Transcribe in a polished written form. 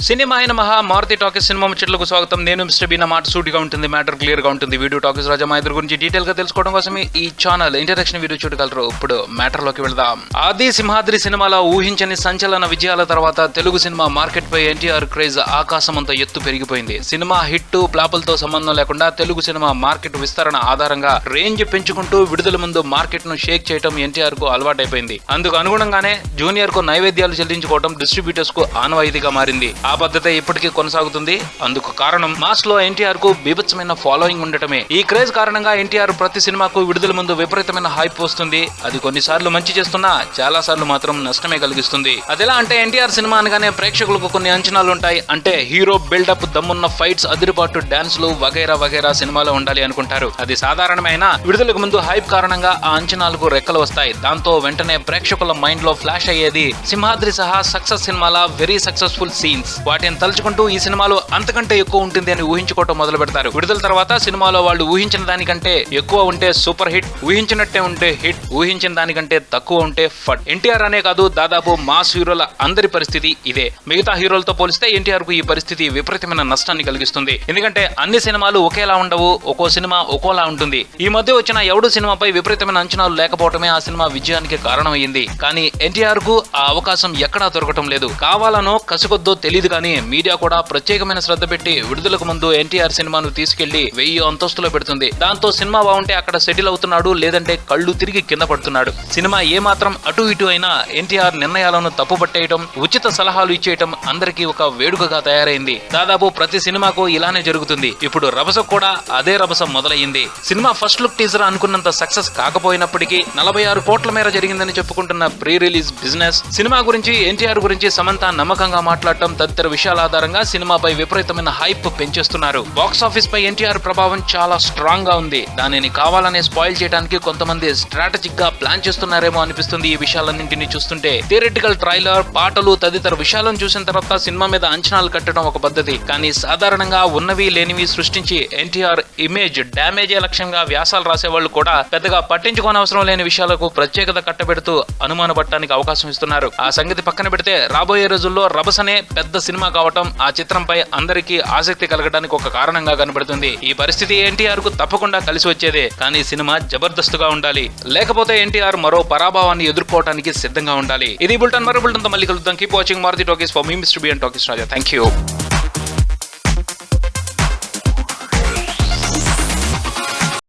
Cinema అయిన మహా Maruti talkies cinema ముచ్చట్లకు స్వాగతం. నేను మిస్టర్ బీ. నా మాట సూటిగా ఉంటుంది, మ్యాటర్ క్లియర్ గా ఉంటుంది. వీడియో టాకీస్ రాజా మా ఇద్దరు గురించి డీటెయిల్ గా తెలుసుకోవడం కోసం ఈ ఛానల్ ఇంట్రడక్షన్ వీడియో చూడగలరు. ఇప్పుడు మ్యాటర్ లోకి వెళ్దాం. ఆది సింహాద్రి సినిమాలో ఊహించని సంచలన విజయాల తర్వాత తెలుగు సినిమా మార్కెట్ పై ఎన్టీఆర్ క్రేజ్ ఆకాశమంత ఎత్తు పెరిగిపోయింది. సినిమా హిట్ ప్లాపులతో సంబంధం లేకుండా తెలుగు సినిమా మార్కెట్ విస్తరణ ఆధారంగా రేంజ్ పెంచుకుంటూ విడుదల ముందు మార్కెట్ ను షేక్ చేయడం ఎన్టీఆర్ కు అలవాటైపోయింది. అందుకు అనుగుణంగానే జూనియర్ కు నైవేద్యాలు చెల్లించుకోవడం డిస్ట్రిబ్యూటర్స్ కు ఆనవాయితీగా మారింది. ఆ పద్ధతి ఇప్పటికీ కొనసాగుతుంది. అందుకు కారణం మాస్ లో ఎన్టీఆర్ కు బీభత్సమైన ఫాలోయింగ్ ఉండటమే. ఈ క్రేజ్ కారణంగా ఎన్టీఆర్ ప్రతి సినిమాకు విడుదల ముందు విపరీతమైన హైప్ వస్తుంది. అది కొన్నిసార్లు మంచి చేస్తున్నా చాలా సార్లు మాత్రం నష్టమే కలిగిస్తుంది. అదెలా అంటే ఎన్టీఆర్ సినిమా అనగానే ప్రేక్షకులకు కొన్ని అంచనాలు ఉంటాయి. అంటే హీరో బిల్డప్, దమ్మున్న ఫైట్స్, అదిరిపాటు డాన్స్లు వగైరా వగైరా సినిమాలో ఉండాలి అనుకుంటారు. అది సాధారణమైన విడుదలకు ముందు హైప్ కారణంగా ఆ అంచనాలకు రెక్కలు వస్తాయి. దాంతో వెంటనే ప్రేక్షకుల మైండ్ లో ఫ్లాష్ అయ్యేది సింహాద్రి సహా సక్సెస్ సినిమాల వెరీ సక్సెస్ఫుల్ సీన్స్. వాటిని తలుచుకుంటూ ఈ సినిమాలో అంతకంటే ఎక్కువ ఉంటుంది అని ఊహించుకోవటం మొదలు పెడతారు. విడుదల తర్వాత సినిమాలో వాళ్ళు ఊహించిన దానికంటే ఎక్కువ ఉంటే సూపర్ హిట్, ఊహించినట్టే ఉంటే హిట్, ఊహించిన దానికంటే తక్కువ ఉంటే ఫట్. ఎన్టీఆర్ అనే కాదు, దాదాపు మాస్ హీరోల అందరి పరిస్థితి ఇదే. మిగతా హీరోలతో పోలిస్తే ఎన్టీఆర్ కు ఈ పరిస్థితి విపరీతమైన నష్టాన్ని కలిగిస్తుంది. ఎందుకంటే అన్ని సినిమాలు ఒకేలా ఉండవు, ఒక్కో సినిమా ఒక్కోలా ఉంటుంది. ఈ మధ్య వచ్చిన ఎవడు సినిమాపై విపరీతమైన అంచనాలు లేకపోవటమే ఆ సినిమా విజయానికి కారణమైంది. కానీ ఎన్టీఆర్ కు ఆ అవకాశం ఎక్కడా దొరకటం లేదు. కావాలనో కసికొద్దో తెలియదు కానీ మీడియా కూడా ప్రత్యేకమైన శ్రద్ధ పెట్టి విడుదలకు ముందు ఎన్టీఆర్ సినిమాను తీసుకెళ్లి 1000 అంతస్తులో పెడుతుంది. దాంతో సినిమా బాగుంటే అక్కడ సెటిల్ అవుతున్నాడు, లేదంటే కళ్ళు తిరిగి కింద పడుతున్నాడు. సినిమా ఏమాత్రం అటు ఇటు అయినా ఎన్టీఆర్ నిర్ణయాలను తప్పుపట్టేయటం, ఉచిత సలహాలు ఇచ్చేయటం అందరికీ ఒక వేడుకగా తయారైంది. దాదాపు ప్రతి సినిమాకు ఇలానే జరుగుతుంది. ఇప్పుడు రభస కూడా అదే రభస మొదలయ్యింది. సినిమా ఫస్ట్ లుక్ టీజర్ అనుకున్నంత సక్సెస్ కాకపోయినప్పటికీ 46 కోట్ల మేర జరిగిందని చెప్పుకుంటున్న ప్రీ రిలీజ్ బిజినెస్, సినిమా గురించి ఎన్టీఆర్ గురించి సమంత నమ్మకంగా మాట్లాడటం తదితర విషయాల ఆధారంగా సినిమాపై విపరీతమైన హైప్ పెంచేస్తున్నారు. బాక్స్ ఆఫీస్ పై ఎన్టీఆర్ ప్రభావం చాలా స్ట్రాంగ్ గా ఉంది. దానిని కావాలనే స్పాయిల్ చేయడానికి కొంతమంది స్ట్రాటజిక్ గా ప్లాన్ చేస్తున్నారేమో అనిపిస్తుంది. ఈ విషయాలన్నింటినీ చూస్తుంటే థియరిటికల్ ట్రైలర్, పాటలు తదితర విషయాలను చూసిన తర్వాత సినిమా మీద అంచనాలు కట్టడం ఒక పద్ధతి. కానీ సాధారణంగా ఉన్నవి లేనివి సృష్టించి ఎన్టీఆర్ ఇమేజ్ డ్యామేజ్ లక్ష్యంగా వ్యాసాలు రాసేవాళ్లు కూడా పెద్దగా పట్టించుకోనవసరం లేని విషయాలకు ప్రత్యేకత కట్టబెడుతూ అనుమానపడటానికి అవకాశం ఇస్తున్నారు. ఆ సంగతి పక్కన పెడితే రాబోయే రోజుల్లో రభసనే పెద్ద సినిమా కావటం ఆ చిత్రంపై అందరికీ ఆసక్తి కలగడానికి ఒక కారణంగా కనబడుతుంది. ఈ పరిస్థితి ఎన్టీఆర్ కు తప్పకుండా కలిసి వచ్చేదే. కానీ సినిమా జబర్దస్తుగా ఉండాలి, లేకపోతే ఎన్టీఆర్ మరో పరాభవాన్ని ఎదుర్కోవడానికి సిద్ధంగా ఉండాలి. ఇది బుల్టన్, మరో బుల్టన్ తో మళ్ళీ కలుద్దాం. Keep watching Maruthi Talkies for me mister B and Talkies Raja. Thank you.